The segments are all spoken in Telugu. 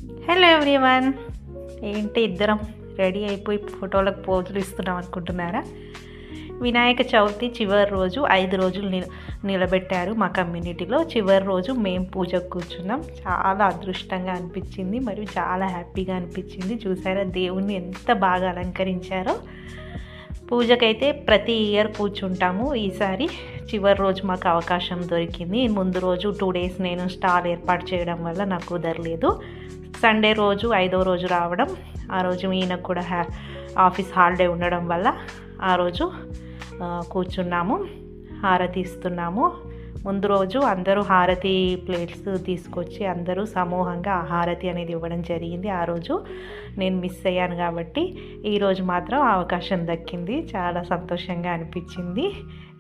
Hello everyone. ఏంటి ఇద్దరం రెడీ అయిపోయి ఫోటోలకు పోజులు ఇస్తున్నాం అనుకుంటున్నారా? వినాయక చవితి చివరి రోజు 5 రోజులు నిలబెట్టారు మా కమ్యూనిటీలో. చివరి రోజు మేము పూజకు కూర్చున్నాం. చాలా అదృష్టంగా అనిపించింది మరియు చాలా హ్యాపీగా అనిపించింది. చూసారా దేవుణ్ణి ఎంత బాగా అలంకరించారో. పూజకైతే ప్రతి ఇయర్ కూర్చుంటాము. ఈసారి చివరి రోజు మాకు అవకాశం దొరికింది. ముందు రోజు 2 days నేను స్టాల్ ఏర్పాటు చేయడం వల్ల నాకు కుదరలేదు. సండే రోజు 5వ రోజు రావడం, ఆ రోజు ఈయనకు కూడా ఆఫీస్ హాలిడే ఉండడం వల్ల ఆ రోజు కూర్చున్నాము, హారతి ఇస్తున్నాము. ముందు రోజు అందరూ హారతి ప్లేట్స్ తీసుకొచ్చి అందరూ సమూహంగా హారతి అనేది ఇవ్వడం జరిగింది. ఆ రోజు నేను మిస్ అయ్యాను కాబట్టి ఈరోజు మాత్రం అవకాశం దక్కింది. చాలా సంతోషంగా అనిపించింది.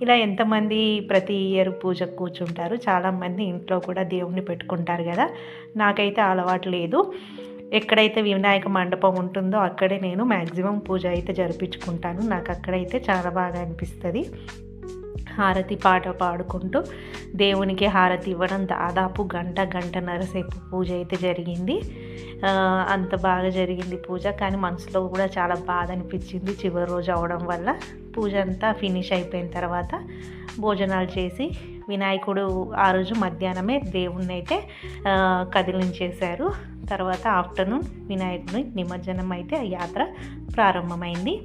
ఇలా ఎంతమంది ప్రతి ఇయర్ పూజకు కూర్చుంటారు. చాలామంది ఇంట్లో కూడా దేవుణ్ణి పెట్టుకుంటారు కదా. నాకైతే అలవాటు లేదు. ఎక్కడైతే వినాయక మండపం ఉంటుందో అక్కడే నేను మ్యాక్సిమం పూజ అయితే జరిపించుకుంటాను. నాకు అక్కడైతే చాలా బాగా అనిపిస్తుంది. హారతి పాట పాడుకుంటూ దేవునికి హారతి ఇవ్వడం దాదాపు గంటన్నర సేపు పూజ అయితే జరిగింది. అంత బాగా జరిగింది పూజ. కానీ మనసులో కూడా చాలా బాధ అనిపించింది చివరి రోజు అవడం వల్ల. పూజ అంతా ఫినిష్ అయిపోయిన తర్వాత భోజనాలు చేసి వినాయకుడు ఆ రోజు మధ్యాహ్నమే దేవుణ్ణి అయితే కదిలించేశారు. తర్వాత ఆఫ్టర్నూన్ వినాయకుడి నిమజ్జనం అయితే యాత్ర ప్రారంభమైంది.